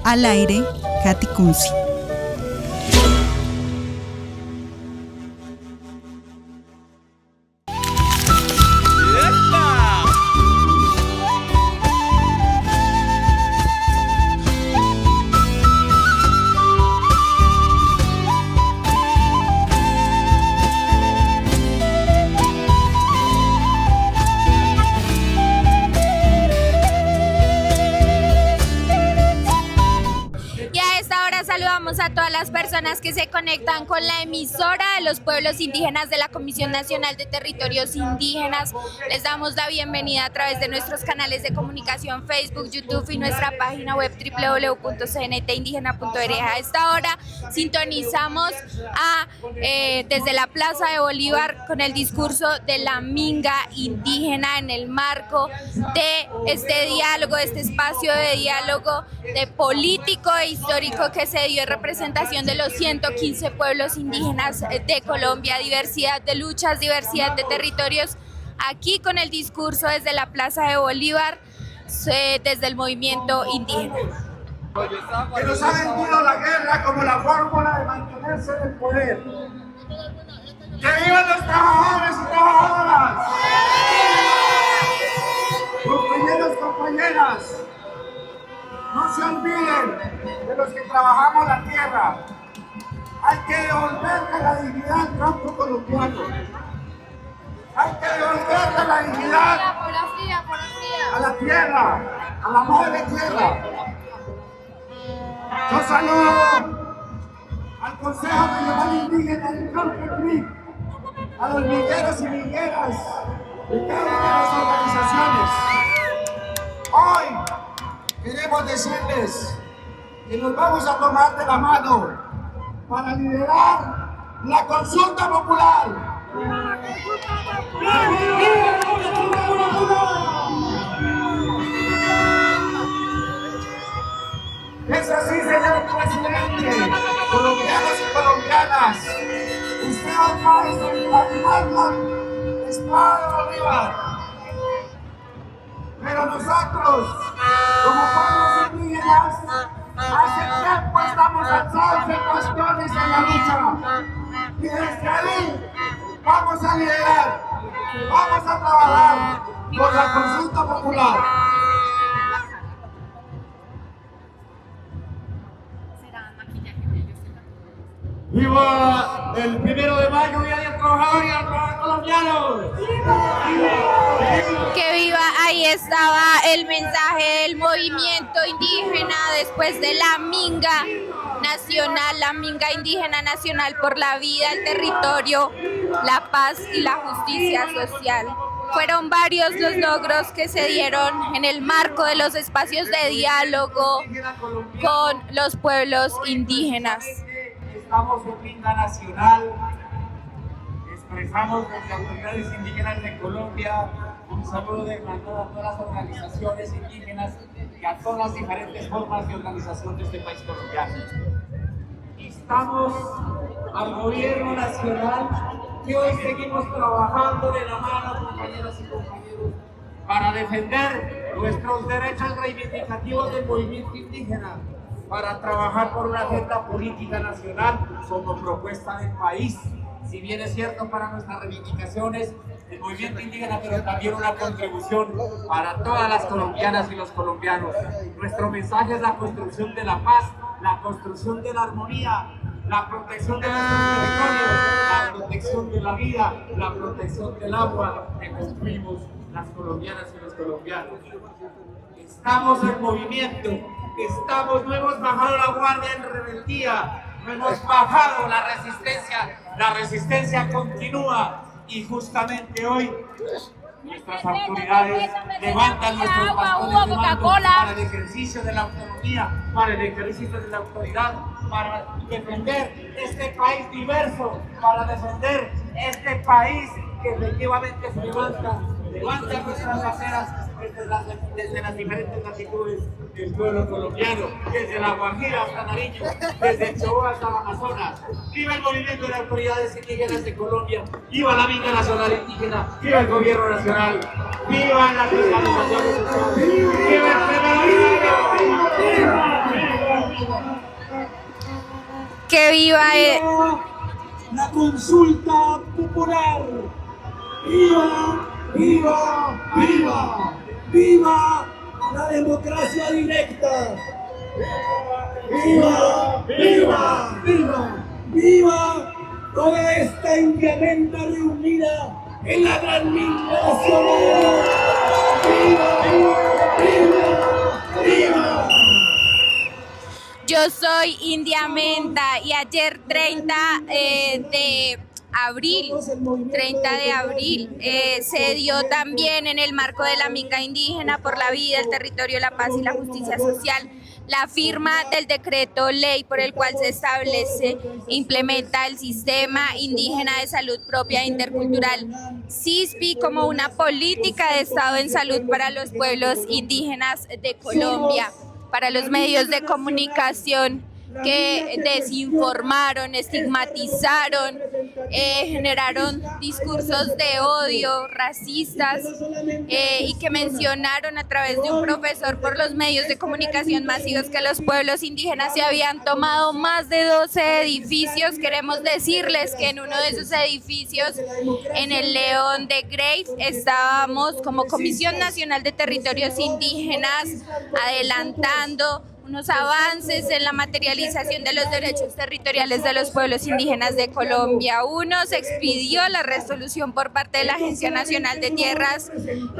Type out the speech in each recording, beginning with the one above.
Al aire, Katy Kunze. Saludamos a todas las personas que se conectan con la emisora de los pueblos indígenas de la Comisión Nacional de Territorios Indígenas. Les damos la bienvenida a través de nuestros canales de comunicación Facebook, YouTube y nuestra página web www.cntindígena.org. A esta hora sintonizamos desde la Plaza de Bolívar con el discurso de la minga indígena en el marco de este diálogo, de este espacio de diálogo de político e histórico que se dio en representación de los 115 pueblos indígenas de Colombia, diversidad de luchas, diversidad de territorios, aquí con el discurso desde la Plaza de Bolívar, desde el movimiento indígena. Que nos ha vendido la guerra como la fórmula de mantenerse en el poder. ¡Que vivan los trabajadores y trabajadoras! Compañeros, compañeras, no se olviden de los que trabajamos la tierra. Hay que devolverle la dignidad al campo colombiano. Hay que devolverle la dignidad a la tierra, a la madre tierra. Yo saludo al Consejo Regional Indígena del Cauca, a los mingueros y mingueras de cada una de las organizaciones. Hoy queremos decirles que nos vamos a tomar de la mano para liderar la consulta popular. Es así, señor presidente, colombianos y colombianas, usted hoy va a desenvainar la espada de Bolívar. Pero nosotros, como pueblos indígenas, hace tiempo estamos alzados en bastiones en la lucha. Y desde ahí vamos a liderar, vamos a trabajar por la consulta popular. ¡Viva el 1 de mayo, Día del Trabajador y del Trabajador colombiano! Que viva, ahí estaba el mensaje del movimiento indígena después de la minga nacional, la minga indígena nacional por la vida, el territorio, la paz y la justicia social. Fueron varios los logros que se dieron en el marco de los espacios de diálogo con los pueblos indígenas. Estamos en minga nacional, expresamos desde autoridades indígenas de Colombia un saludo de hermandad a todas las organizaciones indígenas y a todas las diferentes formas de organización de este país colombiano. Instamos al gobierno nacional que hoy seguimos trabajando de la mano, compañeras y compañeros, para defender nuestros derechos reivindicativos del movimiento indígena, para trabajar por una agenda política nacional como propuesta del país. Si bien es cierto para nuestras reivindicaciones del movimiento indígena, pero también una contribución para todas las colombianas y los colombianos. Nuestro mensaje es la construcción de la paz, la construcción de la armonía, la protección de nuestros territorios, la protección de la vida, la protección del agua que construimos las colombianas y los colombianos. Estamos en movimiento. No hemos bajado la guardia en rebeldía, no hemos bajado la resistencia continúa y justamente hoy nuestras autoridades levantan nuestros bastones de mando para el ejercicio de la autonomía, para el ejercicio de la autoridad, para defender este país diverso, para defender este país que efectivamente se levanta nuestras banderas desde las diferentes latitudes del pueblo colombiano, desde la Guajira hasta Nariño, desde el Chocó hasta el Amazonas. ¡Viva el movimiento de autoridades indígenas de Colombia! ¡Viva la minga nacional indígena! ¡Viva el gobierno nacional! ¡Viva las organizaciones sociales! ¡Viva el Senado! Que viva la consulta popular. ¡Viva, viva, viva! ¡Viva la democracia directa! ¡Viva, viva, viva! ¡Viva toda esta incrementa reunida en la gran minga nacional! ¡Viva, viva, viva! Yo soy India Menta y ayer 30 de abril se dio también en el marco de la Minga Indígena por la Vida, el Territorio, la Paz y la Justicia Social la firma del decreto ley por el cual se establece e implementa el Sistema Indígena de Salud Propia e Intercultural, SISPI, como una política de Estado en salud para los pueblos indígenas de Colombia, para los medios de comunicación que desinformaron, estigmatizaron, generaron discursos de odio, racistas, y que mencionaron a través de un profesor por los medios de comunicación masivos que los pueblos indígenas se habían tomado más de 12 edificios. Queremos decirles que en uno de esos edificios, en el León de Grave, estábamos como Comisión Nacional de Territorios Indígenas adelantando unos avances en la materialización de los derechos territoriales de los pueblos indígenas de Colombia. Uno, se expidió la resolución por parte de la Agencia Nacional de Tierras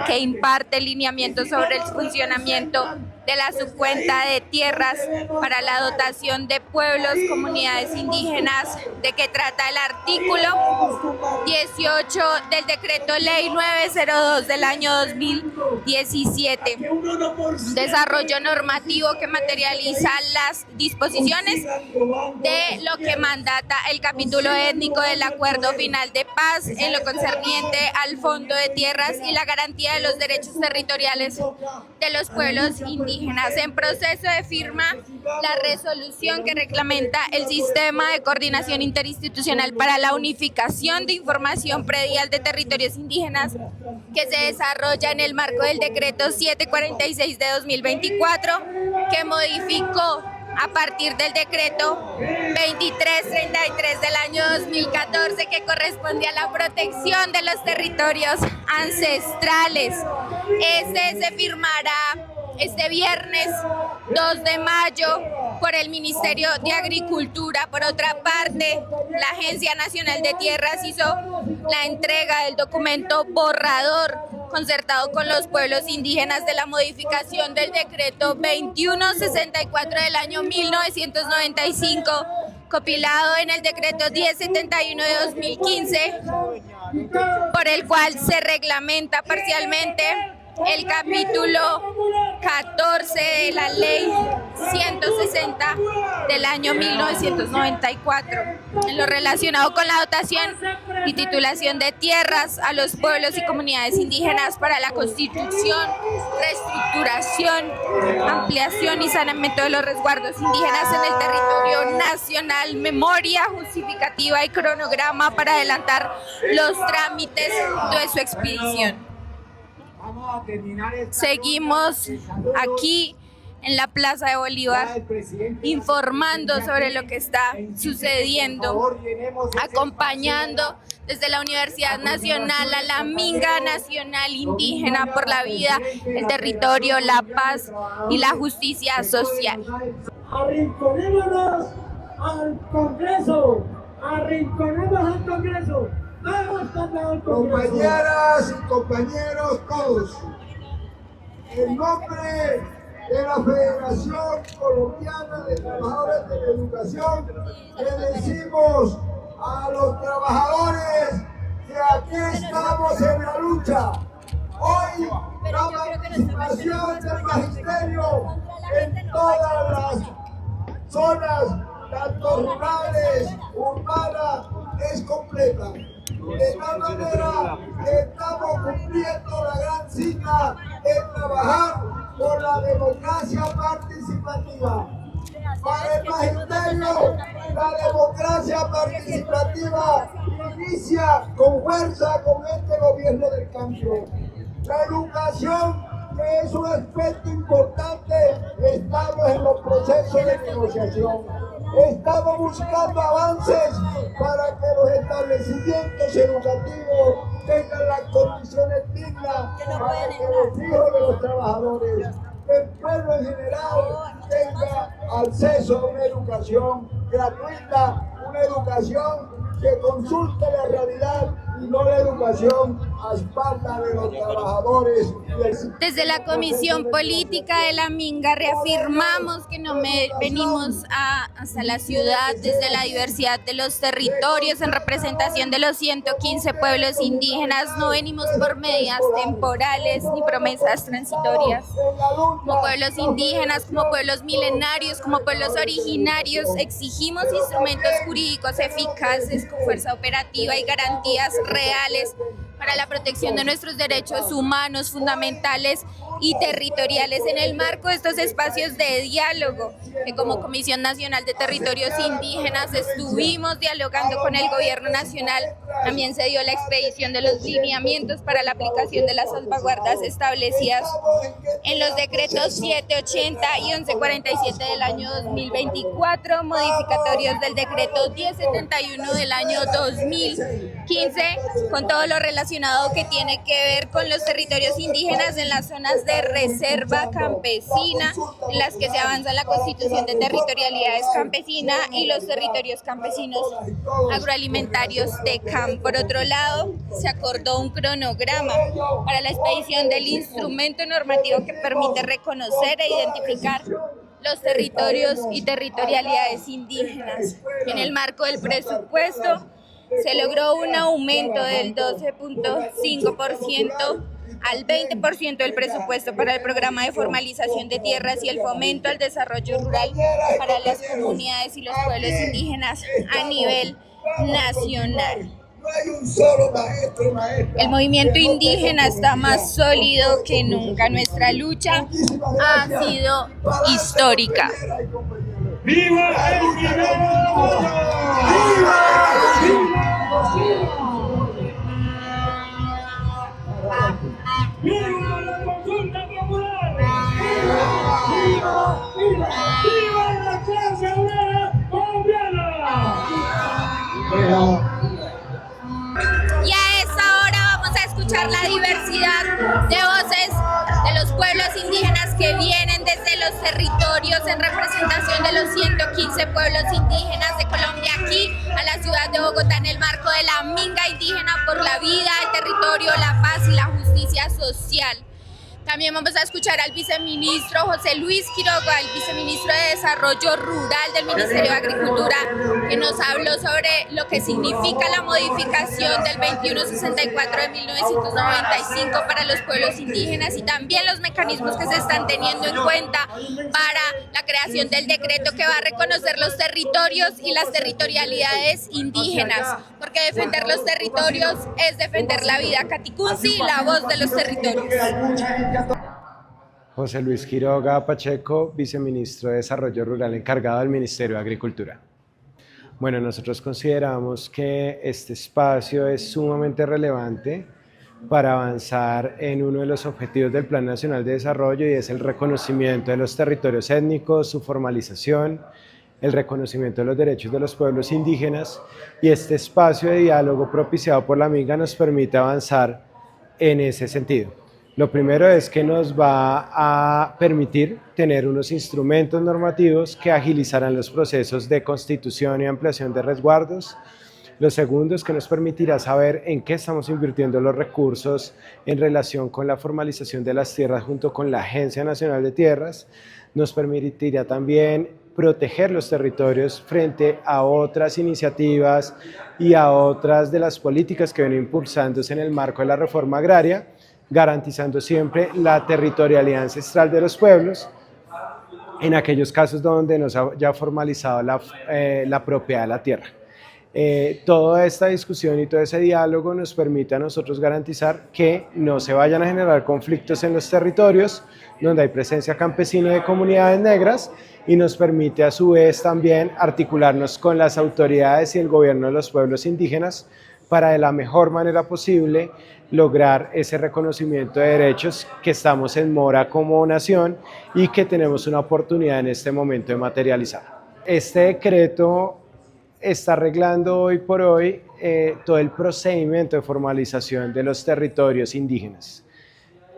que imparte lineamientos sobre el funcionamiento de la subcuenta de tierras para la dotación de pueblos, comunidades indígenas, de que trata el artículo 18 del decreto ley 902 del año 2017, un desarrollo normativo que materializa las disposiciones de lo que mandata el capítulo étnico del Acuerdo Final de Paz en lo concerniente al Fondo de Tierras y la garantía de los derechos territoriales de los pueblos indígenas. En proceso de firma la resolución que reglamenta el Sistema de Coordinación Interinstitucional para la Unificación de Información Predial de Territorios Indígenas, que se desarrolla en el marco del decreto 746 de 2024, que modificó a partir del decreto 2333 del año 2014, que corresponde a la protección de los territorios ancestrales. Este se firmará este viernes 2 de mayo por el Ministerio de Agricultura. Por otra parte, la Agencia Nacional de Tierras hizo la entrega del documento borrador concertado con los pueblos indígenas de la modificación del decreto 2164 del año 1995, compilado en el decreto 1071 de 2015, por el cual se reglamenta parcialmente el capítulo 14 de la ley 160 del año 1994, en lo relacionado con la dotación y titulación de tierras a los pueblos y comunidades indígenas para la constitución, reestructuración, ampliación y saneamiento de los resguardos indígenas en el territorio nacional, memoria justificativa y cronograma para adelantar los trámites de su expedición. Seguimos aquí en la Plaza de Bolívar informando sobre lo que está sucediendo, acompañando desde la Universidad Nacional a la Minga Nacional Indígena por la Vida, el Territorio, la Paz y la Justicia Social. Arrinconémonos al Congreso, arrinconemos al Congreso. Compañeras y compañeros todos, en nombre de la Federación Colombiana de Trabajadores de la Educación, le decimos a los trabajadores que aquí estamos en la lucha. Hoy la participación del magisterio en todas las zonas, tanto rurales, urbanas, es completa. De tal manera que estamos cumpliendo la gran cita de trabajar por la democracia participativa. Para el magisterio, la democracia participativa inicia con fuerza con este gobierno del cambio. La educación que es un aspecto importante, estamos en los procesos de negociación. Estamos buscando avances para que los establecimientos educativos tengan las condiciones dignas para que los hijos de los trabajadores, el pueblo en general, tenga acceso a una educación gratuita, una educación que consulte la realidad y no la educación a espaldas de los trabajadores. Desde la Comisión Política de la Minga reafirmamos que no venimos hasta la ciudad desde la diversidad de los territorios en representación de los 115 pueblos indígenas. No venimos por medidas temporales ni promesas transitorias. Como pueblos indígenas, como pueblos milenarios, como pueblos originarios, exigimos instrumentos jurídicos eficaces con fuerza operativa y garantías reales para la protección de nuestros derechos humanos fundamentales y territoriales en el marco de estos espacios de diálogo, que como Comisión Nacional de Territorios Indígenas estuvimos dialogando con el Gobierno Nacional. También se dio la expedición de los lineamientos para la aplicación de las salvaguardas establecidas en los decretos 780 y 1147 del año 2024, modificatorios del decreto 1071 del año 2015, con todo lo relacionado que tiene que ver con los territorios indígenas en las zonas de reserva campesina, en las que se avanza la constitución de territorialidades campesinas y los territorios campesinos agroalimentarios de CAM. Por otro lado, se acordó un cronograma para la expedición del instrumento normativo que permite reconocer e identificar los territorios y territorialidades indígenas. En el marco del presupuesto se logró un aumento del 12.5% al 20% del presupuesto para el programa de formalización de tierras y el fomento al desarrollo rural para las comunidades y los pueblos indígenas a nivel nacional. El movimiento indígena está más sólido que nunca. Nuestra lucha ha sido histórica. ¡Viva el ¡viva la consulta popular! ¡Viva la clase obrera colombiana! Y a esta hora vamos a escuchar la diversidad de voces de los pueblos indígenas que vienen desde los territorios en representación de los 115 pueblos indígenas de Colombia aquí a la ciudad de Bogotá en el marco de la Minga Indígena por la vida, el territorio, la paz y la justicia social. También vamos a escuchar al viceministro José Luis Quiroga, el viceministro de Desarrollo Rural del Ministerio de Agricultura, que nos habló sobre lo que significa la modificación del 2164 de 1995 para los pueblos indígenas y también los mecanismos que se están teniendo en cuenta para la creación del decreto que va a reconocer los territorios y las territorialidades indígenas, porque defender los territorios es defender la vida caticunsi y la voz de los territorios. José Luis Quiroga Pacheco, viceministro de Desarrollo Rural encargado del Ministerio de Agricultura. Bueno, nosotros consideramos que este espacio es sumamente relevante para avanzar en uno de los objetivos del Plan Nacional de Desarrollo y es el reconocimiento de los territorios étnicos, su formalización, el reconocimiento de los derechos de los pueblos indígenas y este espacio de diálogo propiciado por la Minga nos permite avanzar en ese sentido. Lo primero es que nos va a permitir tener unos instrumentos normativos que agilizarán los procesos de constitución y ampliación de resguardos. Lo segundo es que nos permitirá saber en qué estamos invirtiendo los recursos en relación con la formalización de las tierras junto con la Agencia Nacional de Tierras. Nos permitirá también proteger los territorios frente a otras iniciativas y a otras de las políticas que vienen impulsándose en el marco de la reforma agraria, garantizando siempre la territorialidad ancestral de los pueblos en aquellos casos donde no se haya formalizado la propiedad de la tierra. Toda esta discusión y todo ese diálogo nos permite a nosotros garantizar que no se vayan a generar conflictos en los territorios donde hay presencia campesina de comunidades negras y nos permite a su vez también articularnos con las autoridades y el gobierno de los pueblos indígenas para de la mejor manera posible lograr ese reconocimiento de derechos que estamos en mora como nación y que tenemos una oportunidad en este momento de materializar. Este decreto está arreglando hoy por hoy todo el procedimiento de formalización de los territorios indígenas.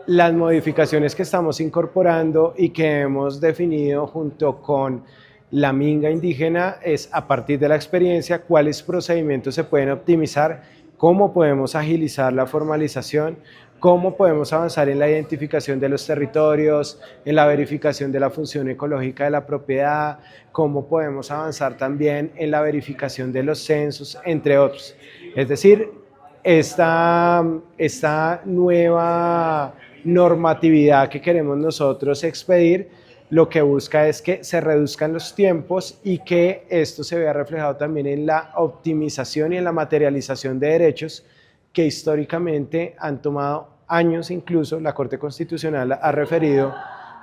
Las modificaciones que estamos incorporando y que hemos definido junto con la minga indígena es, a partir de la experiencia, cuáles procedimientos se pueden optimizar, cómo podemos agilizar la formalización, cómo podemos avanzar en la identificación de los territorios, en la verificación de la función ecológica de la propiedad, cómo podemos avanzar también en la verificación de los censos, entre otros. Es decir, esta nueva normatividad que queremos nosotros expedir, lo que busca es que se reduzcan los tiempos y que esto se vea reflejado también en la optimización y en la materialización de derechos que históricamente han tomado años. Incluso la Corte Constitucional ha referido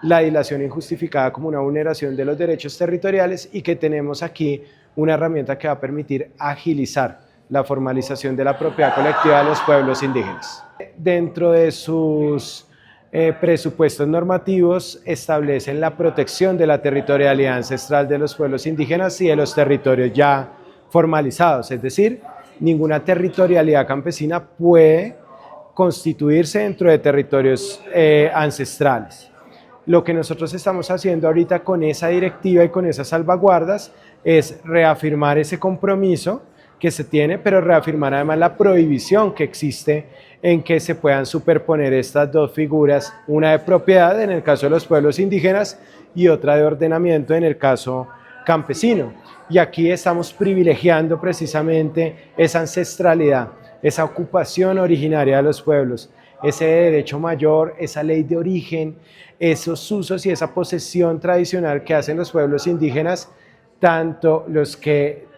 la dilación injustificada como una vulneración de los derechos territoriales y que tenemos aquí una herramienta que va a permitir agilizar la formalización de la propiedad colectiva de los pueblos indígenas. Dentro de sus presupuestos normativos establecen la protección de la territorialidad ancestral de los pueblos indígenas y de los territorios ya formalizados, es decir, ninguna territorialidad campesina puede constituirse dentro de territorios ancestrales. Lo que nosotros estamos haciendo ahorita con esa directiva y con esas salvaguardas es reafirmar ese compromiso que se tiene, pero reafirmar además la prohibición que existe en que se puedan superponer estas dos figuras, una de propiedad en el caso de los pueblos indígenas y otra de ordenamiento en el caso campesino. Y aquí estamos privilegiando precisamente esa ancestralidad, esa ocupación originaria de los pueblos, ese derecho mayor, esa ley de origen, esos usos y esa posesión tradicional que hacen los pueblos indígenas, tanto los que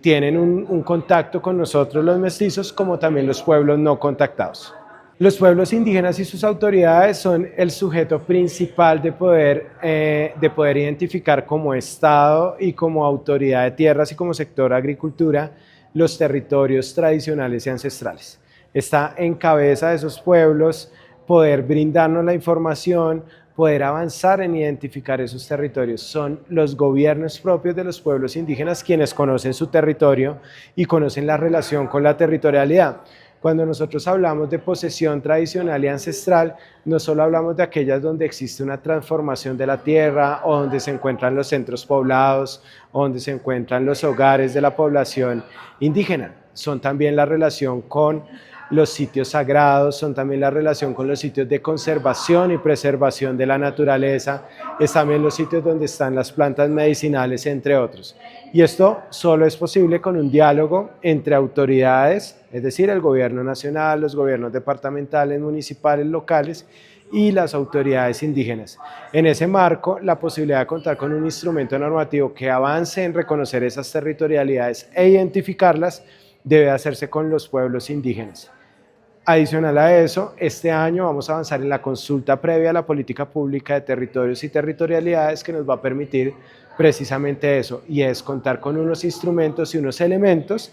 tienen un contacto con nosotros los mestizos, como también los pueblos no contactados. Los pueblos indígenas y sus autoridades son el sujeto principal de poder identificar como Estado y como autoridad de tierras y como sector agricultura los territorios tradicionales y ancestrales. Está en cabeza de esos pueblos poder brindarnos la información, poder avanzar en identificar esos territorios. Son los gobiernos propios de los pueblos indígenas quienes conocen su territorio y conocen la relación con la territorialidad. Cuando nosotros hablamos de posesión tradicional y ancestral, no solo hablamos de aquellas donde existe una transformación de la tierra o donde se encuentran los centros poblados o donde se encuentran los hogares de la población indígena. Son también la relación con los sitios sagrados, son también la relación con los sitios de conservación y preservación de la naturaleza, es también los sitios donde están las plantas medicinales, entre otros. Y esto solo es posible con un diálogo entre autoridades, es decir, el gobierno nacional, los gobiernos departamentales, municipales, locales y las autoridades indígenas. En ese marco, la posibilidad de contar con un instrumento normativo que avance en reconocer esas territorialidades e identificarlas debe hacerse con los pueblos indígenas. Adicional a eso, este año vamos a avanzar en la consulta previa a la política pública de territorios y territorialidades que nos va a permitir precisamente eso, y es contar con unos instrumentos y unos elementos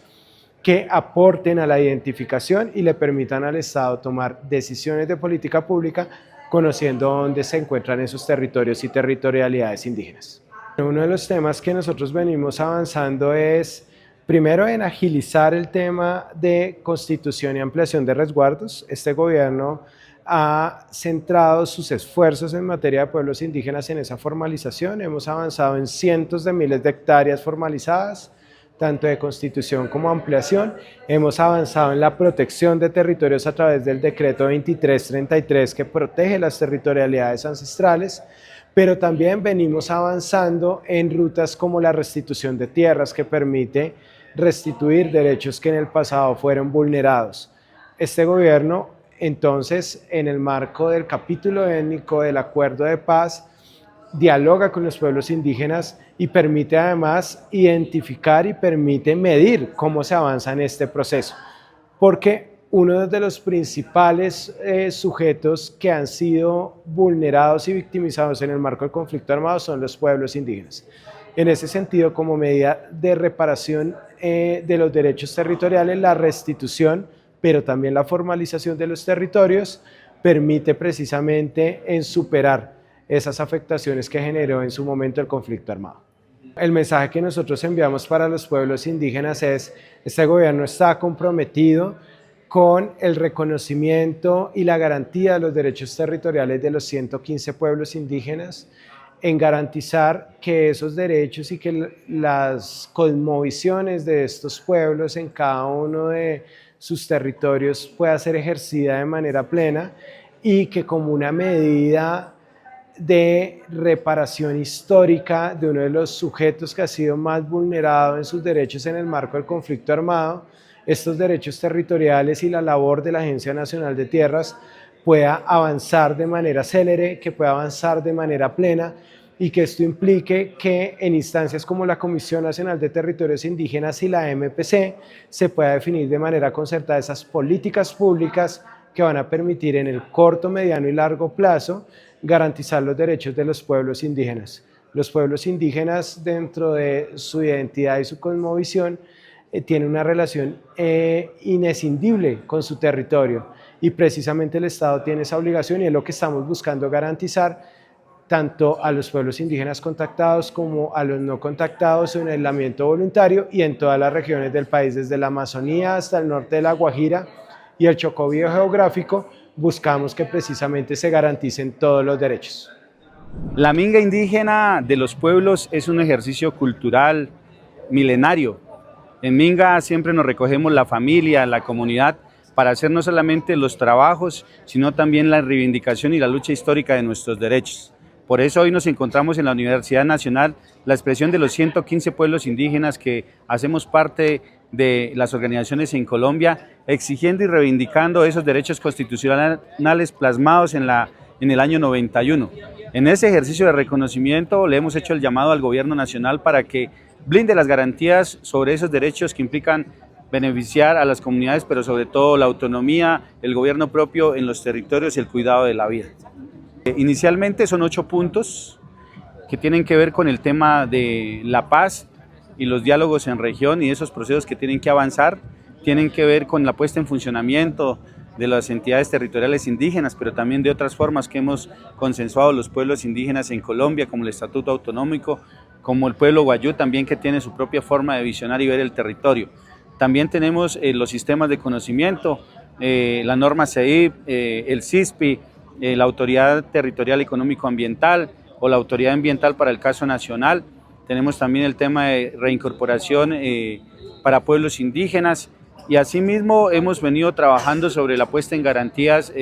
que aporten a la identificación y le permitan al Estado tomar decisiones de política pública conociendo dónde se encuentran esos territorios y territorialidades indígenas. Uno de los temas que nosotros venimos avanzando es primero en agilizar el tema de constitución y ampliación de resguardos. Este gobierno ha centrado sus esfuerzos en materia de pueblos indígenas en esa formalización. Hemos avanzado en cientos de miles de hectáreas formalizadas, tanto de constitución como ampliación. Hemos avanzado en la protección de territorios a través del decreto 2333 que protege las territorialidades ancestrales, pero también venimos avanzando en rutas como la restitución de tierras que permite restituir derechos que en el pasado fueron vulnerados. Este gobierno, entonces, en el marco del capítulo étnico del Acuerdo de Paz, dialoga con los pueblos indígenas y permite además identificar y permite medir cómo se avanza en este proceso, porque uno de los principales sujetos que han sido vulnerados y victimizados en el marco del conflicto armado son los pueblos indígenas. En ese sentido, como medida de reparación de los derechos territoriales, la restitución, pero también la formalización de los territorios, permite precisamente en superar esas afectaciones que generó en su momento el conflicto armado. El mensaje que nosotros enviamos para los pueblos indígenas es: este gobierno está comprometido con el reconocimiento y la garantía de los derechos territoriales de los 115 pueblos indígenas, en garantizar que esos derechos y que las cosmovisiones de estos pueblos en cada uno de sus territorios pueda ser ejercida de manera plena, y que como una medida de reparación histórica de uno de los sujetos que ha sido más vulnerado en sus derechos en el marco del conflicto armado, estos derechos territoriales y la labor de la Agencia Nacional de Tierras pueda avanzar de manera célere, que pueda avanzar de manera plena, y que esto implique que en instancias como la Comisión Nacional de Territorios Indígenas y la MPC se pueda definir de manera concertada esas políticas públicas que van a permitir en el corto, mediano y largo plazo garantizar los derechos de los pueblos indígenas. Los pueblos indígenas, dentro de su identidad y su cosmovisión, tienen una relación inescindible con su territorio, y precisamente el Estado tiene esa obligación, y es lo que estamos buscando garantizar tanto a los pueblos indígenas contactados como a los no contactados en aislamiento voluntario y en todas las regiones del país, desde la Amazonía hasta el norte de la Guajira y el Chocó biogeográfico. Buscamos que precisamente se garanticen todos los derechos. La minga indígena de los pueblos es un ejercicio cultural milenario. En minga siempre nos recogemos la familia, la comunidad, para hacer no solamente los trabajos, sino también la reivindicación y la lucha histórica de nuestros derechos. Por eso hoy nos encontramos en la Universidad Nacional, la expresión de los 115 pueblos indígenas que hacemos parte de las organizaciones en Colombia, exigiendo y reivindicando esos derechos constitucionales plasmados en el año 91. En ese ejercicio de reconocimiento le hemos hecho el llamado al gobierno nacional para que blinde las garantías sobre esos derechos que implican beneficiar a las comunidades, pero sobre todo la autonomía, el gobierno propio en los territorios y el cuidado de la vida. Inicialmente son 8 puntos que tienen que ver con el tema de la paz y los diálogos en región, y esos procesos que tienen que avanzar, tienen que ver con la puesta en funcionamiento de las entidades territoriales indígenas, pero también de otras formas que hemos consensuado los pueblos indígenas en Colombia, como el Estatuto Autonómico, como el pueblo guayú también, que tiene su propia forma de visionar y ver el territorio. También tenemos los sistemas de conocimiento, la norma CEIP, el CISPI, la Autoridad Territorial Económico Ambiental o la Autoridad Ambiental para el caso nacional. Tenemos también el tema de reincorporación para pueblos indígenas, y asimismo hemos venido trabajando sobre la puesta en garantías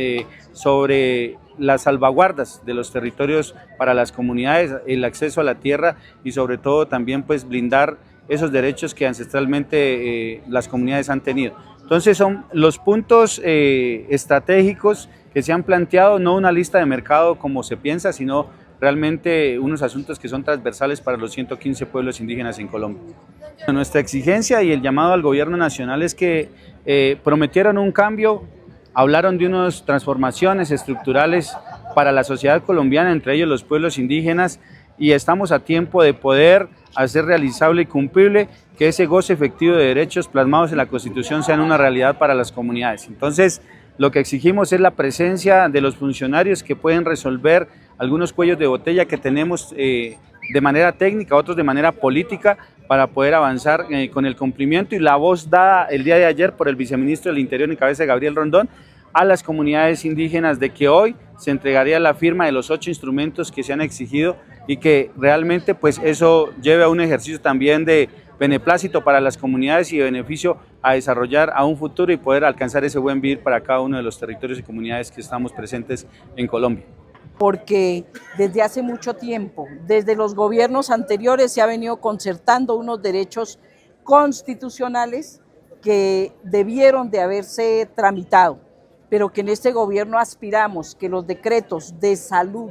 sobre las salvaguardas de los territorios para las comunidades, el acceso a la tierra, y sobre todo también pues blindar esos derechos que ancestralmente las comunidades han tenido. Entonces son los puntos estratégicos que se han planteado, no una lista de mercado como se piensa, sino realmente unos asuntos que son transversales para los 115 pueblos indígenas en Colombia. Nuestra exigencia y el llamado al gobierno nacional es que prometieron un cambio, hablaron de unas transformaciones estructurales para la sociedad colombiana, entre ellos los pueblos indígenas, y estamos a tiempo de poder hacer realizable y cumplible que ese goce efectivo de derechos plasmados en la Constitución sean una realidad para las comunidades. Entonces, lo que exigimos es la presencia de los funcionarios que pueden resolver algunos cuellos de botella que tenemos de manera técnica, otros de manera política, para poder avanzar con el cumplimiento y la voz dada el día de ayer por el viceministro del Interior en cabeza de Gabriel Rondón a las comunidades indígenas, de que hoy se entregaría la firma de los 8 instrumentos que se han exigido, y que realmente pues eso lleve a un ejercicio también de beneplácito para las comunidades y de beneficio a desarrollar a un futuro y poder alcanzar ese buen vivir para cada uno de los territorios y comunidades que estamos presentes en Colombia. Porque desde hace mucho tiempo, desde los gobiernos anteriores, se ha venido concertando unos derechos constitucionales que debieron de haberse tramitado, pero que en este gobierno aspiramos que los decretos de salud,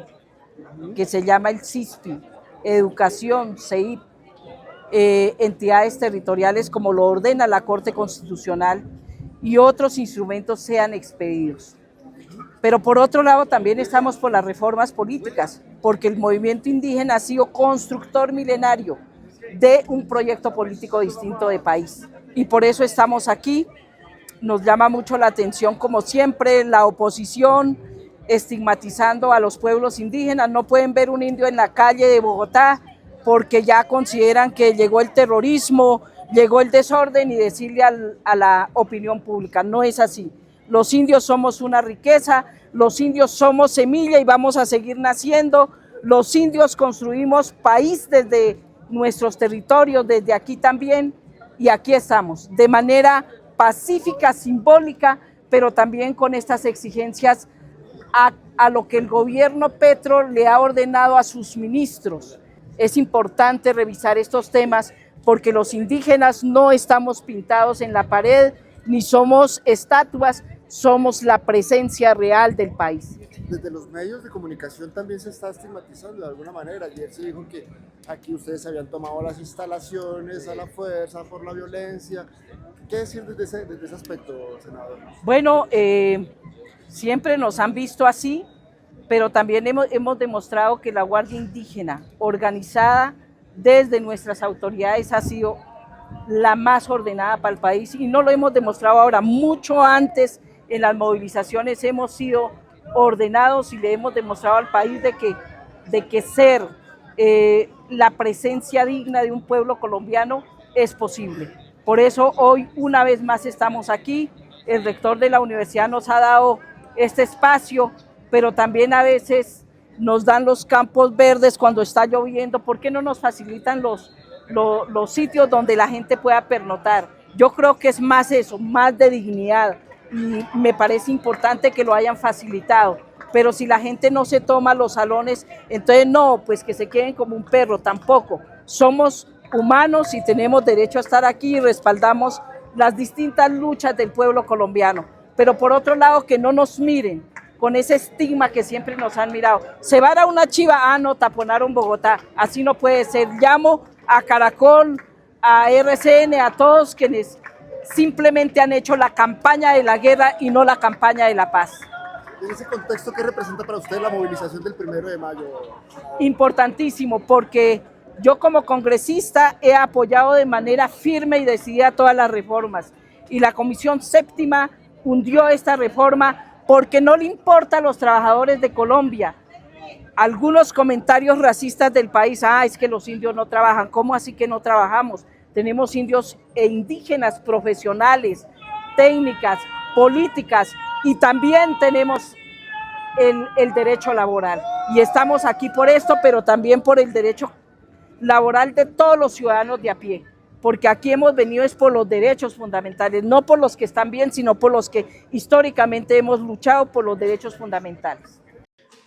que se llama el CISPI, educación, CEIP, entidades territoriales como lo ordena la Corte Constitucional, y otros instrumentos sean expedidos. Pero por otro lado también estamos por las reformas políticas, porque el movimiento indígena ha sido constructor milenario de un proyecto político distinto de país. Y por eso estamos aquí. Nos llama mucho la atención, como siempre, la oposición estigmatizando a los pueblos indígenas. No pueden ver un indio en la calle de Bogotá porque ya consideran que llegó el terrorismo, llegó el desorden y decirle a la opinión pública. No es así. Los indios somos una riqueza, los indios somos semilla y vamos a seguir naciendo. Los indios construimos país desde nuestros territorios, desde aquí también, y aquí estamos, de manera pacífica, simbólica, pero también con estas exigencias a lo que el gobierno Petro le ha ordenado a sus ministros. Es importante revisar estos temas porque los indígenas no estamos pintados en la pared, ni somos estatuas, somos la presencia real del país. Desde los medios de comunicación también se está estigmatizando de alguna manera. Ayer se dijo que aquí ustedes habían tomado las instalaciones a la fuerza, por la violencia. ¿Qué decir desde ese aspecto, senador? Bueno, siempre nos han visto así, pero también hemos demostrado que la Guardia Indígena, organizada desde nuestras autoridades, ha sido la más ordenada para el país, y no lo hemos demostrado ahora, mucho antes en las movilizaciones hemos sido ordenados y le hemos demostrado al país de que ser la presencia digna de un pueblo colombiano es posible. Por eso hoy una vez más estamos aquí. El rector de la universidad nos ha dado este espacio, pero también a veces nos dan los campos verdes cuando está lloviendo. ¿Por qué no nos facilitan los sitios donde la gente pueda pernoctar? Yo creo que es más eso, más de dignidad, y me parece importante que lo hayan facilitado. Pero si la gente no se toma los salones, entonces no, pues que se queden como un perro, tampoco. Somos humanos y tenemos derecho a estar aquí y respaldamos las distintas luchas del pueblo colombiano. Pero por otro lado, que no nos miren con ese estigma que siempre nos han mirado. Se va a una chiva, no, taponaron Bogotá. Así no puede ser. Llamo a Caracol, a RCN, a todos quienes simplemente han hecho la campaña de la guerra y no la campaña de la paz. En ese contexto, ¿qué representa para usted la movilización del 1 de mayo? Importantísimo, porque yo como congresista he apoyado de manera firme y decidida todas las reformas, y la Comisión Séptima hundió esta reforma porque no le importa a los trabajadores de Colombia. Algunos comentarios racistas del país, es que los indios no trabajan. ¿Cómo así que no trabajamos? Tenemos indios e indígenas profesionales, técnicas, políticas, y también tenemos el derecho laboral. Y estamos aquí por esto, pero también por el derecho laboral de todos los ciudadanos de a pie, porque aquí hemos venido es por los derechos fundamentales, no por los que están bien, sino por los que históricamente hemos luchado por los derechos fundamentales.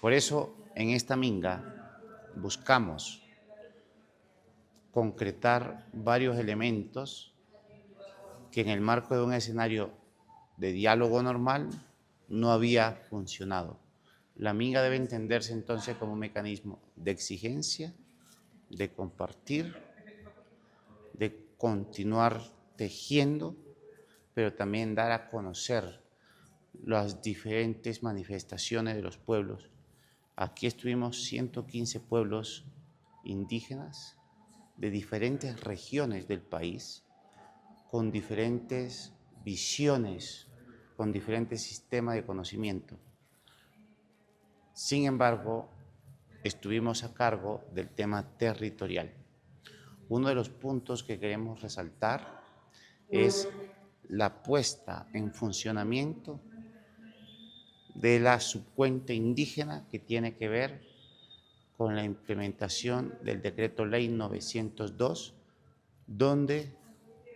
Por eso, en esta minga buscamos concretar varios elementos que en el marco de un escenario de diálogo normal no había funcionado. La minga debe entenderse entonces como un mecanismo de exigencia, de compartir, de continuar tejiendo, pero también dar a conocer las diferentes manifestaciones de los pueblos. Aquí estuvimos 115 pueblos indígenas de diferentes regiones del país, con diferentes visiones, con diferentes sistemas de conocimiento. Sin embargo, estuvimos a cargo del tema territorial. Uno de los puntos que queremos resaltar es la puesta en funcionamiento de la subcuenta indígena, que tiene que ver con la implementación del decreto ley 902, donde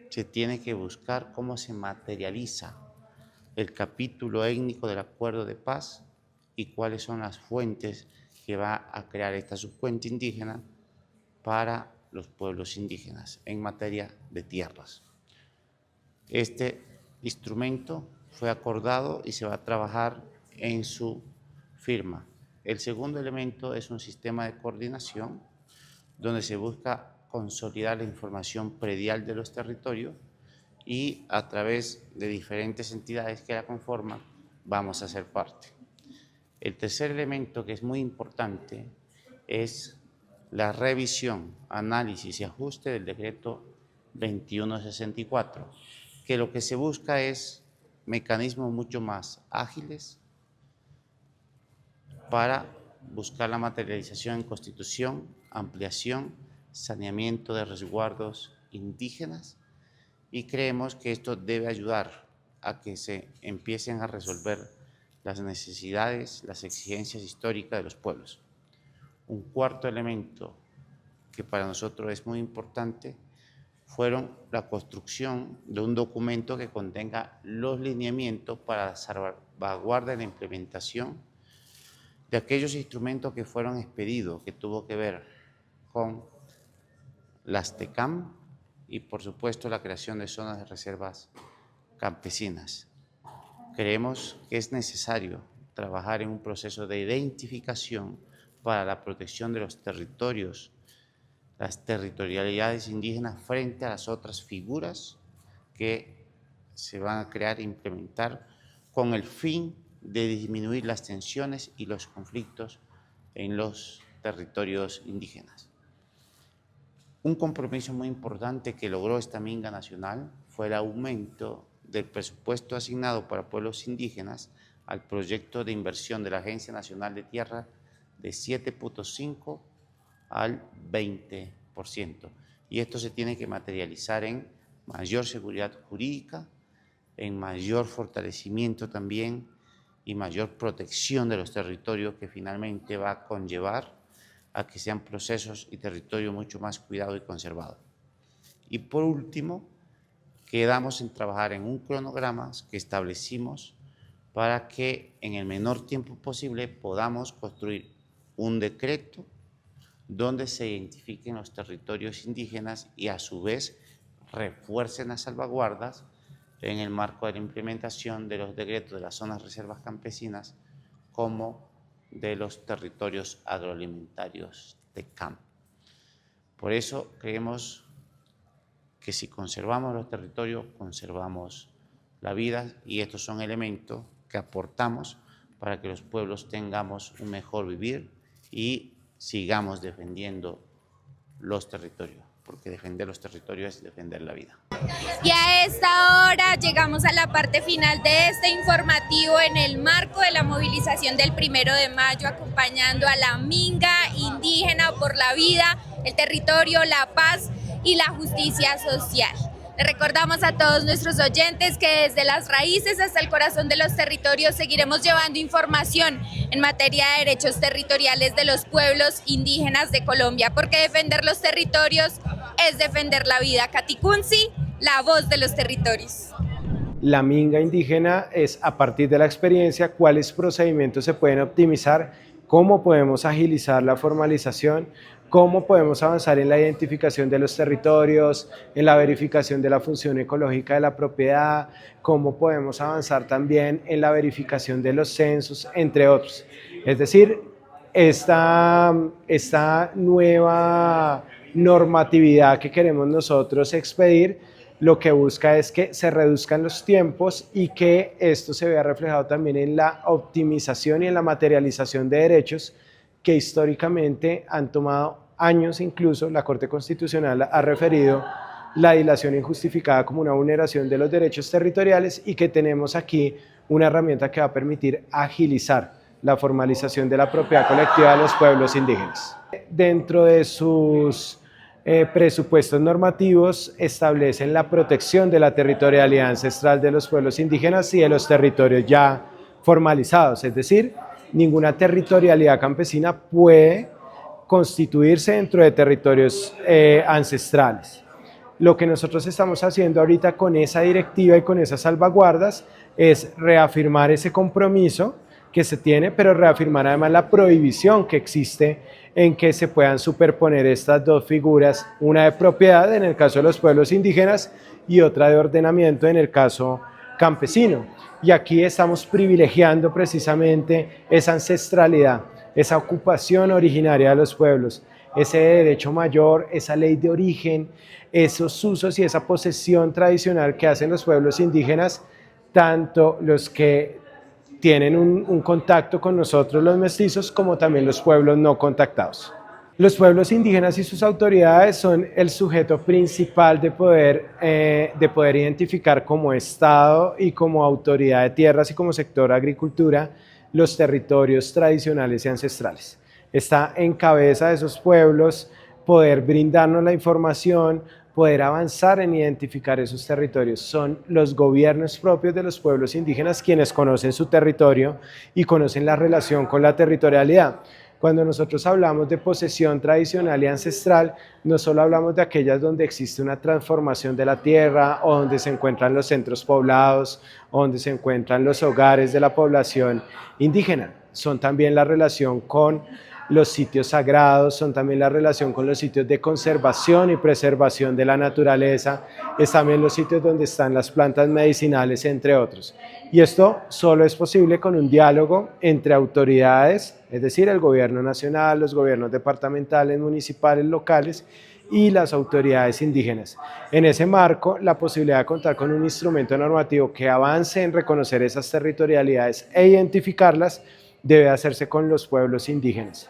se tiene que buscar cómo se materializa el capítulo étnico del acuerdo de paz y cuáles son las fuentes que va a crear esta subcuenta indígena para los pueblos indígenas en materia de tierras. Este instrumento fue acordado y se va a trabajar en su firma. El segundo elemento es un sistema de coordinación donde se busca consolidar la información predial de los territorios, y a través de diferentes entidades que la conforman vamos a ser parte. El tercer elemento, que es muy importante, es la revisión, análisis y ajuste del decreto 2164, que lo que se busca es mecanismos mucho más ágiles para buscar la materialización en constitución, ampliación, saneamiento de resguardos indígenas, y creemos que esto debe ayudar a que se empiecen a resolver las necesidades, las exigencias históricas de los pueblos. Un cuarto elemento que para nosotros es muy importante fueron la construcción de un documento que contenga los lineamientos para la salvaguarda y la implementación de aquellos instrumentos que fueron expedidos, que tuvo que ver con las TECAM y por supuesto la creación de zonas de reservas campesinas. Creemos que es necesario trabajar en un proceso de identificación para la protección de los territorios, las territorialidades indígenas frente a las otras figuras que se van a crear e implementar con el fin de disminuir las tensiones y los conflictos en los territorios indígenas. Un compromiso muy importante que logró esta Minga Nacional fue el aumento del presupuesto asignado para pueblos indígenas al proyecto de inversión de la Agencia Nacional de Tierra de 7.5 al 20%. Y esto se tiene que materializar en mayor seguridad jurídica, en mayor fortalecimiento también y mayor protección de los territorios, que finalmente va a conllevar a que sean procesos y territorios mucho más cuidados y conservados. Y por último, quedamos en trabajar en un cronograma que establecimos para que en el menor tiempo posible podamos construir un decreto donde se identifiquen los territorios indígenas y a su vez refuercen las salvaguardas en el marco de la implementación de los decretos de las zonas reservas campesinas como de los territorios agroalimentarios TECAM. Por eso creemos que si conservamos los territorios, conservamos la vida, y estos son elementos que aportamos para que los pueblos tengamos un mejor vivir y sigamos defendiendo los territorios, porque defender los territorios es defender la vida. Y a esta hora llegamos a la parte final de este informativo en el marco de la movilización del 1 de mayo, acompañando a la Minga indígena por la vida, el territorio, la paz y la justicia social. Le recordamos a todos nuestros oyentes que desde las raíces hasta el corazón de los territorios seguiremos llevando información en materia de derechos territoriales de los pueblos indígenas de Colombia, porque defender los territorios es defender la vida. Katicunsi, la voz de los territorios. La Minga indígena es, a partir de la experiencia, cuáles procedimientos se pueden optimizar, cómo podemos agilizar la formalización, cómo podemos avanzar en la identificación de los territorios, en la verificación de la función ecológica de la propiedad, cómo podemos avanzar también en la verificación de los censos, entre otros. Es decir, esta nueva normatividad que queremos nosotros expedir, lo que busca es que se reduzcan los tiempos y que esto se vea reflejado también en la optimización y en la materialización de derechos que históricamente han tomado años. Incluso la Corte Constitucional ha referido la dilación injustificada como una vulneración de los derechos territoriales, y que tenemos aquí una herramienta que va a permitir agilizar la formalización de la propiedad colectiva de los pueblos indígenas. Dentro de sus presupuestos normativos establecen la protección de la territorialidad ancestral de los pueblos indígenas y de los territorios ya formalizados, es decir, ninguna territorialidad campesina puede constituirse dentro de territorios ancestrales. Lo que nosotros estamos haciendo ahorita con esa directiva y con esas salvaguardas es reafirmar ese compromiso que se tiene, pero reafirmar además la prohibición que existe en que se puedan superponer estas dos figuras, una de propiedad en el caso de los pueblos indígenas y otra de ordenamiento en el caso campesino. Y aquí estamos privilegiando precisamente esa ancestralidad, esa ocupación originaria de los pueblos, ese derecho mayor, esa ley de origen, esos usos y esa posesión tradicional que hacen los pueblos indígenas, tanto los que tienen un contacto con nosotros los mestizos, como también los pueblos no contactados. Los pueblos indígenas y sus autoridades son el sujeto principal de poder identificar como Estado y como autoridad de tierras y como sector agricultura los territorios tradicionales y ancestrales. Está en cabeza de esos pueblos poder brindarnos la información, poder avanzar en identificar esos territorios. Son los gobiernos propios de los pueblos indígenas quienes conocen su territorio y conocen la relación con la territorialidad. Cuando nosotros hablamos de posesión tradicional y ancestral, no solo hablamos de aquellas donde existe una transformación de la tierra o donde se encuentran los centros poblados o donde se encuentran los hogares de la población indígena. Son también la relación con los sitios sagrados, son también la relación con los sitios de conservación y preservación de la naturaleza, es también los sitios donde están las plantas medicinales, entre otros. Y esto solo es posible con un diálogo entre autoridades, es decir, el gobierno nacional, los gobiernos departamentales, municipales, locales y las autoridades indígenas. En ese marco, la posibilidad de contar con un instrumento normativo que avance en reconocer esas territorialidades e identificarlas debe hacerse con los pueblos indígenas.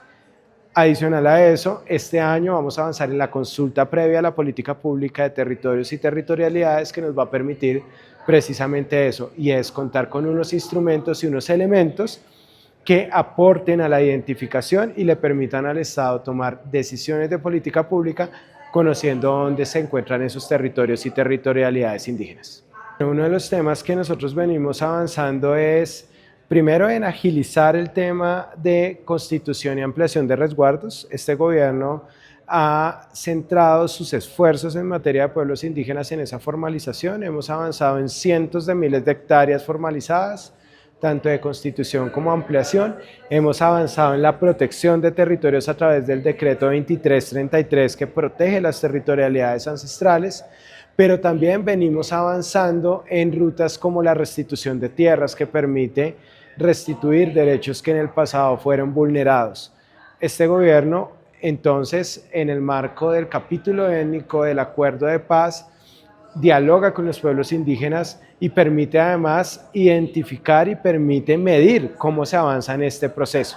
Adicional a eso, este año vamos a avanzar en la consulta previa a la política pública de territorios y territorialidades que nos va a permitir precisamente eso, y es contar con unos instrumentos y unos elementos que aporten a la identificación y le permitan al Estado tomar decisiones de política pública conociendo dónde se encuentran esos territorios y territorialidades indígenas. Uno de los temas que nosotros venimos avanzando es primero en agilizar el tema de constitución y ampliación de resguardos. Este gobierno ha centrado sus esfuerzos en materia de pueblos indígenas en esa formalización. Hemos avanzado en cientos de miles de hectáreas formalizadas, tanto de constitución como ampliación. Hemos avanzado en la protección de territorios a través del decreto 2333 que protege las territorialidades ancestrales, pero también venimos avanzando en rutas como la restitución de tierras que permite restituir derechos que en el pasado fueron vulnerados. Este gobierno, entonces, en el marco del capítulo étnico del Acuerdo de Paz, dialoga con los pueblos indígenas y permite además identificar y permite medir cómo se avanza en este proceso.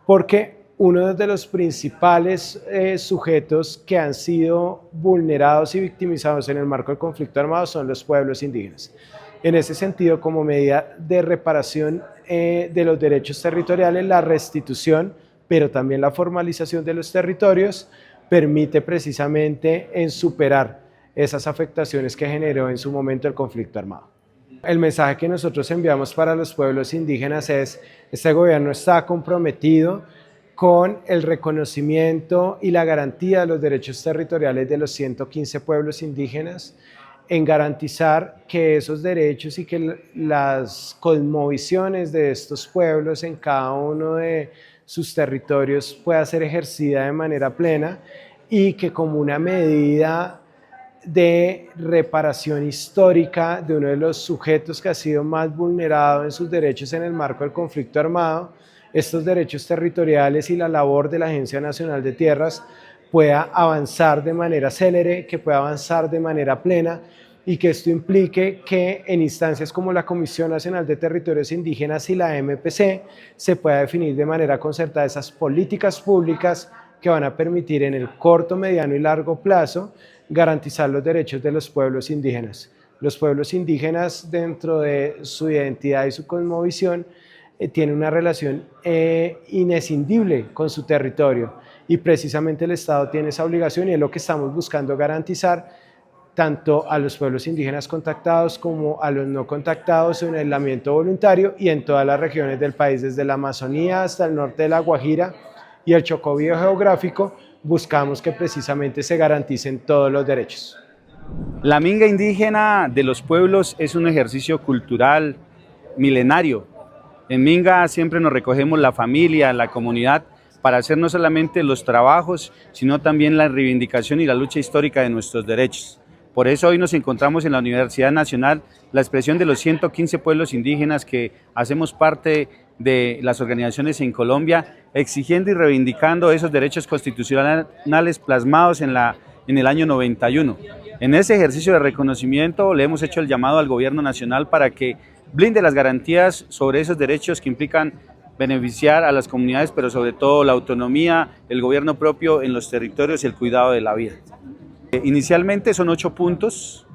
Porque uno de los principales sujetos que han sido vulnerados y victimizados en el marco del conflicto armado son los pueblos indígenas. En ese sentido, como medida de reparación de los derechos territoriales, la restitución, pero también la formalización de los territorios, permite precisamente en superar esas afectaciones que generó en su momento el conflicto armado. El mensaje que nosotros enviamos para los pueblos indígenas es: este gobierno está comprometido con el reconocimiento y la garantía de los derechos territoriales de los 115 pueblos indígenas, en garantizar que esos derechos y que las cosmovisiones de estos pueblos en cada uno de sus territorios pueda ser ejercida de manera plena, y que como una medida de reparación histórica de uno de los sujetos que ha sido más vulnerado en sus derechos en el marco del conflicto armado, estos derechos territoriales y la labor de la Agencia Nacional de Tierras pueda avanzar de manera célere, que pueda avanzar de manera plena, y que esto implique que en instancias como la Comisión Nacional de Territorios Indígenas y la MPC se pueda definir de manera concertada esas políticas públicas que van a permitir en el corto, mediano y largo plazo garantizar los derechos de los pueblos indígenas. Los pueblos indígenas, dentro de su identidad y su cosmovisión, tienen una relación inescindible con su territorio, y precisamente el Estado tiene esa obligación, y es lo que estamos buscando garantizar tanto a los pueblos indígenas contactados como a los no contactados en aislamiento voluntario y en todas las regiones del país, desde la Amazonía hasta el norte de la Guajira y el Chocó biogeográfico. Buscamos que precisamente se garanticen todos los derechos. La minga indígena de los pueblos es un ejercicio cultural milenario. En minga siempre nos recogemos la familia, la comunidad, para hacer no solamente los trabajos, sino también la reivindicación y la lucha histórica de nuestros derechos. Por eso hoy nos encontramos en la Universidad Nacional, la expresión de los 115 pueblos indígenas que hacemos parte de las organizaciones en Colombia, exigiendo y reivindicando esos derechos constitucionales plasmados en el año 91. En ese ejercicio de reconocimiento le hemos hecho el llamado al gobierno nacional para que blinde las garantías sobre esos derechos que implican beneficiar a las comunidades, pero sobre todo la autonomía, el gobierno propio en los territorios y el cuidado de la vida. Inicialmente son 8 puntos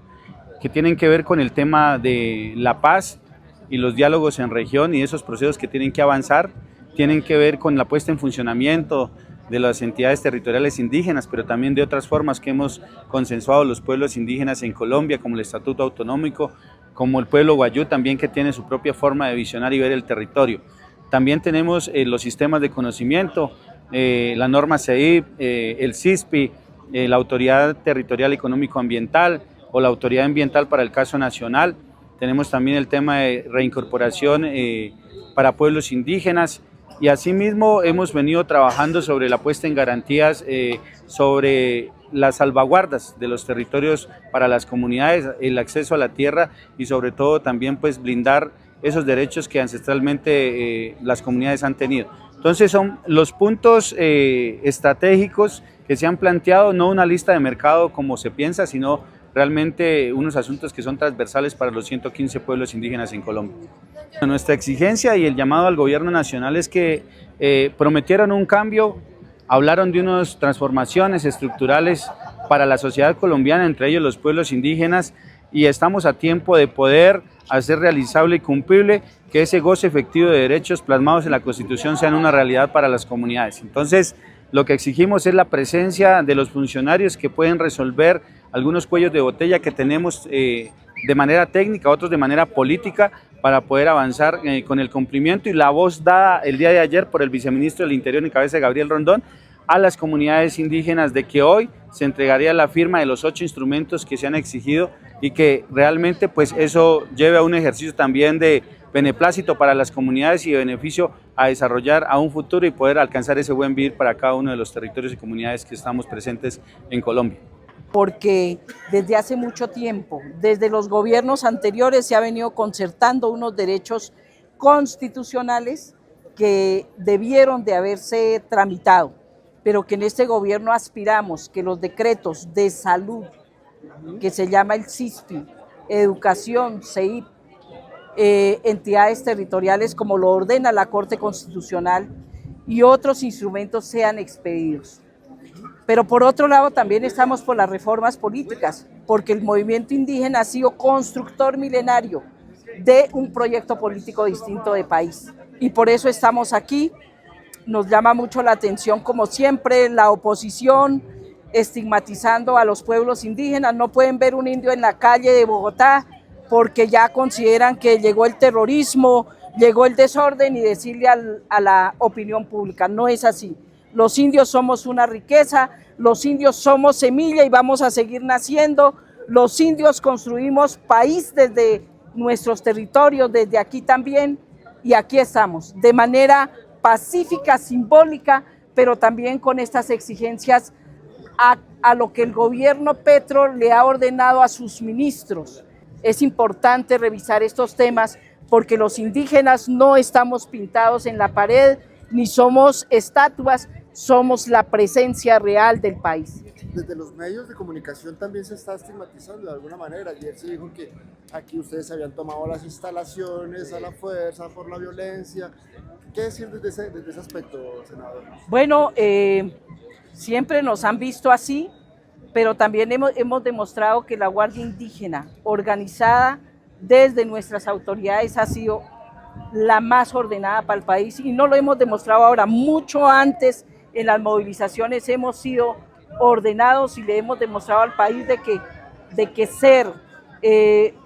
que tienen que ver con el tema de la paz y los diálogos en región y esos procesos que tienen que avanzar, tienen que ver con la puesta en funcionamiento de las entidades territoriales indígenas, pero también de otras formas que hemos consensuado los pueblos indígenas en Colombia, como el Estatuto Autonómico, como el pueblo guayú también, que tiene su propia forma de visionar y ver el territorio. También tenemos los sistemas de conocimiento, la norma CEIP, el CISPI, la Autoridad Territorial Económico Ambiental o la Autoridad Ambiental para el caso nacional. Tenemos también el tema de reincorporación para pueblos indígenas, y asimismo hemos venido trabajando sobre la puesta en garantías sobre las salvaguardas de los territorios para las comunidades, el acceso a la tierra y sobre todo también pues blindar esos derechos que ancestralmente las comunidades han tenido. Entonces son los puntos estratégicos que se han planteado, no una lista de mercado como se piensa, sino realmente unos asuntos que son transversales para los 115 pueblos indígenas en Colombia. Nuestra exigencia y el llamado al gobierno nacional es que prometieron un cambio, hablaron de unas transformaciones estructurales para la sociedad colombiana, entre ellos los pueblos indígenas, y estamos a tiempo de poder hacer realizable y cumplible que ese goce efectivo de derechos plasmados en la Constitución sean una realidad para las comunidades. Entonces, lo que exigimos es la presencia de los funcionarios que pueden resolver algunos cuellos de botella que tenemos de manera técnica, otros de manera política, para poder avanzar con el cumplimiento y la voz dada el día de ayer por el viceministro del Interior en cabeza de Gabriel Rondón a las comunidades indígenas de que hoy se entregaría la firma de los 8 instrumentos que se han exigido y que realmente pues eso lleve a un ejercicio también de beneplácito para las comunidades y de beneficio a desarrollar a un futuro y poder alcanzar ese buen vivir para cada uno de los territorios y comunidades que estamos presentes en Colombia. Porque desde hace mucho tiempo, desde los gobiernos anteriores, se ha venido concertando unos derechos constitucionales que debieron de haberse tramitado, pero que en este gobierno aspiramos que los decretos de salud, que se llama el CISPI, educación, CEIP, entidades territoriales como lo ordena la Corte Constitucional y otros instrumentos sean expedidos. Pero por otro lado también estamos por las reformas políticas, porque el movimiento indígena ha sido constructor milenario de un proyecto político distinto de país. Y por eso estamos aquí. Nos llama mucho la atención, como siempre, la oposición estigmatizando a los pueblos indígenas. No pueden ver un indio en la calle de Bogotá porque ya consideran que llegó el terrorismo, llegó el desorden y decirle a la opinión pública. No es así. Los indios somos una riqueza, los indios somos semilla y vamos a seguir naciendo. Los indios construimos país desde nuestros territorios, desde aquí también, y aquí estamos, de manera pacífica, simbólica, pero también con estas exigencias a lo que el gobierno Petro le ha ordenado a sus ministros. Es importante revisar estos temas porque los indígenas no estamos pintados en la pared, ni somos estatuas, somos la presencia real del país. Desde los medios de comunicación también se está estigmatizando de alguna manera. Ayer se dijo que aquí ustedes habían tomado las instalaciones a la fuerza, por la violencia. ¿Qué decir desde ese aspecto, senador? Bueno, siempre nos han visto así, pero también hemos demostrado que la Guardia Indígena, organizada desde nuestras autoridades, ha sido la más ordenada para el país, y no lo hemos demostrado ahora, mucho antes en las movilizaciones hemos sido ordenados y le hemos demostrado al país de que ser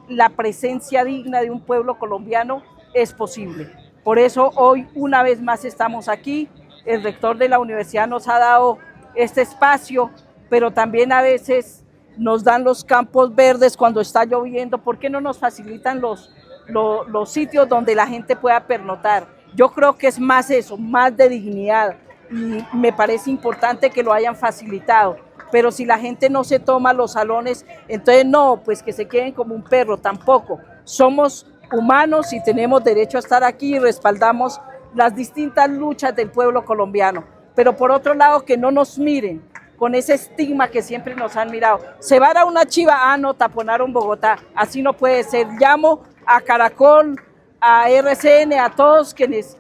la presencia digna de un pueblo colombiano es posible. Por eso hoy una vez más estamos aquí, el rector de la universidad nos ha dado este espacio, pero también a veces nos dan los campos verdes cuando está lloviendo. ¿Por qué no nos facilitan los sitios donde la gente pueda pernoctar? Yo creo que es más eso, más de dignidad, y me parece importante que lo hayan facilitado, pero si la gente no se toma los salones, entonces no, pues que se queden como un perro, tampoco. Somos humanos y tenemos derecho a estar aquí y respaldamos las distintas luchas del pueblo colombiano, pero por otro lado que no nos miren con ese estigma que siempre nos han mirado. Se va a una chiva, no, taponaron Bogotá, así no puede ser. Llamo a Caracol, a RCN, a todos quienes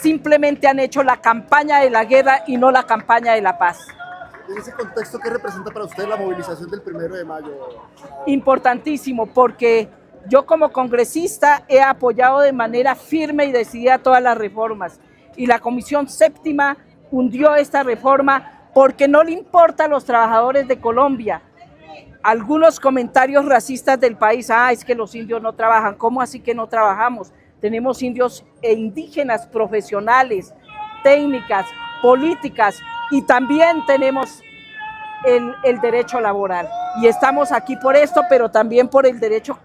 simplemente han hecho la campaña de la guerra y no la campaña de la paz. En ese contexto, ¿qué representa para usted la movilización del 1 de mayo? Importantísimo, porque yo como congresista he apoyado de manera firme y decidida todas las reformas, y la Comisión Séptima hundió esta reforma porque no le importa a los trabajadores de Colombia. Algunos comentarios racistas del país, es que los indios no trabajan. ¿Cómo así que no trabajamos? Tenemos indios e indígenas profesionales, técnicas, políticas, y también tenemos el derecho laboral. Y estamos aquí por esto, pero también por el derecho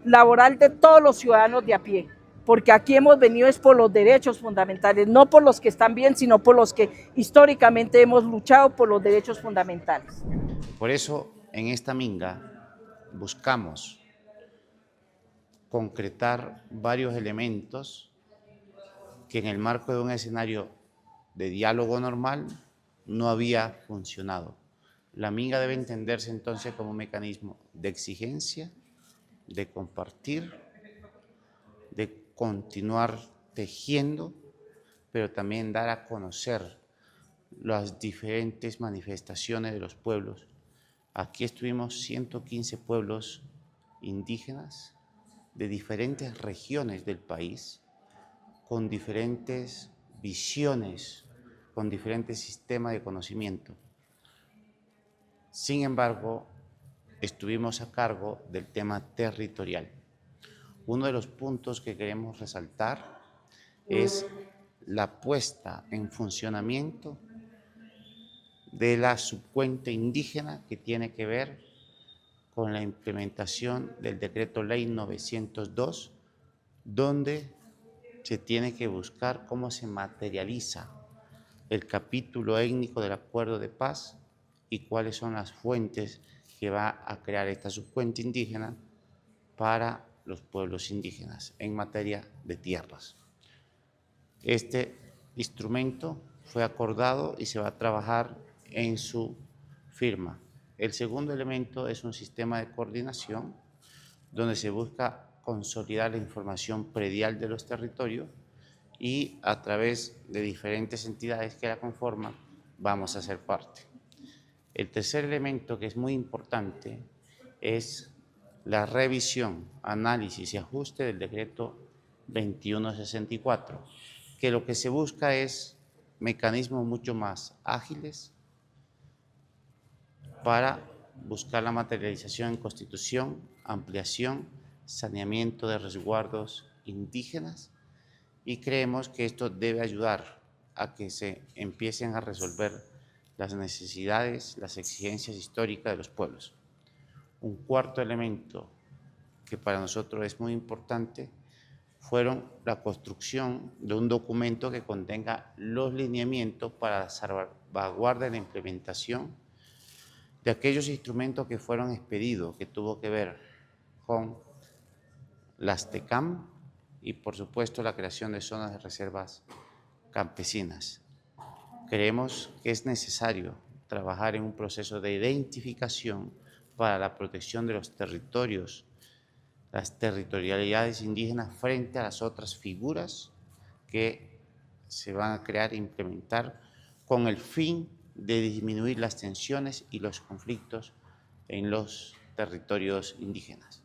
laboral de todos los ciudadanos de a pie, porque aquí hemos venido es por los derechos fundamentales, no por los que están bien, sino por los que históricamente hemos luchado por los derechos fundamentales. Por eso, en esta minga buscamos concretar varios elementos que en el marco de un escenario de diálogo normal no había funcionado. La minga debe entenderse entonces como un mecanismo de exigencia, de compartir, de continuar tejiendo, pero también dar a conocer las diferentes manifestaciones de los pueblos. Aquí estuvimos 115 pueblos indígenas de diferentes regiones del país, con diferentes visiones, con diferentes sistemas de conocimiento. Sin embargo, estuvimos a cargo del tema territorial. Uno de los puntos que queremos resaltar es la puesta en funcionamiento de la subcuenta indígena, que tiene que ver con la implementación del Decreto Ley 902, donde se tiene que buscar cómo se materializa el capítulo étnico del Acuerdo de Paz y cuáles son las fuentes que va a crear esta subcuenta indígena para los pueblos indígenas en materia de tierras. Este instrumento fue acordado y se va a trabajar en su firma. El segundo elemento es un sistema de coordinación donde se busca consolidar la información predial de los territorios y a través de diferentes entidades que la conforman vamos a ser parte. El tercer elemento, que es muy importante, es la revisión, análisis y ajuste del decreto 2164, que lo que se busca es mecanismos mucho más ágiles para buscar la materialización en constitución, ampliación, saneamiento de resguardos indígenas, y creemos que esto debe ayudar a que se empiecen a resolver las necesidades, las exigencias históricas de los pueblos. Un cuarto elemento que para nosotros es muy importante fueron la construcción de un documento que contenga los lineamientos para la salvaguarda de la implementación de aquellos instrumentos que fueron expedidos, que tuvo que ver con las TECAM y por supuesto la creación de zonas de reservas campesinas. Creemos que es necesario trabajar en un proceso de identificación para la protección de los territorios, las territorialidades indígenas frente a las otras figuras que se van a crear e implementar con el fin de disminuir las tensiones y los conflictos en los territorios indígenas.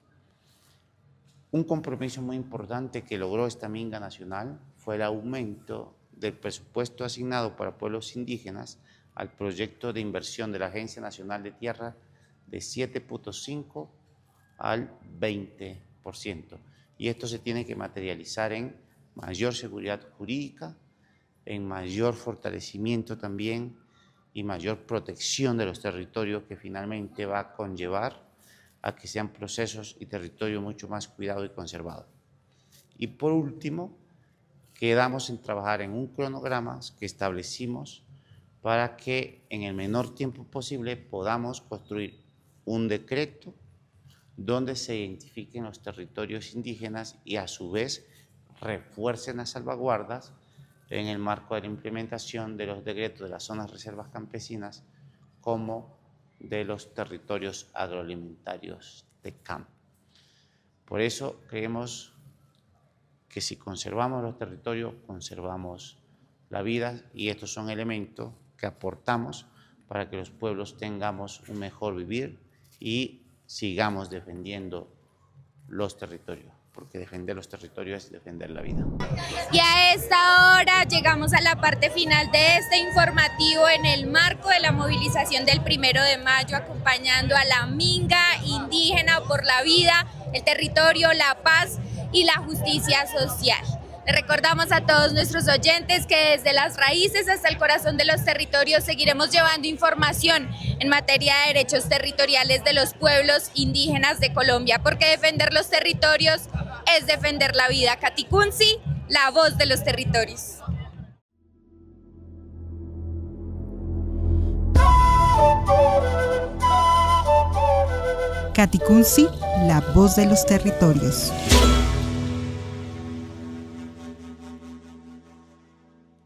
Un compromiso muy importante que logró esta minga nacional fue el aumento del presupuesto asignado para pueblos indígenas al proyecto de inversión de la Agencia Nacional de Tierra de 7.5 al 20%. Y esto se tiene que materializar en mayor seguridad jurídica, en mayor fortalecimiento también y mayor protección de los territorios, que finalmente va a conllevar a que sean procesos y territorios mucho más cuidados y conservados. Y por último, quedamos en trabajar en un cronograma que establecimos para que en el menor tiempo posible podamos construir un decreto donde se identifiquen los territorios indígenas y a su vez refuercen las salvaguardas en el marco de la implementación de los decretos de las zonas reservas campesinas como de los territorios agroalimentarios de campo. Por eso creemos que si conservamos los territorios, conservamos la vida, y estos son elementos que aportamos para que los pueblos tengamos un mejor vivir y sigamos defendiendo los territorios, porque defender los territorios es defender la vida. Y a esta hora llegamos a la parte final de este informativo en el marco de la movilización del 1 de mayo, acompañando a la Minga Indígena por la vida, el territorio, la paz y la justicia social. Le recordamos a todos nuestros oyentes que desde las raíces hasta el corazón de los territorios seguiremos llevando información en materia de derechos territoriales de los pueblos indígenas de Colombia, porque defender los territorios es defender la vida. Katicunsi, la voz de los territorios. Katicunsi, la voz de los territorios.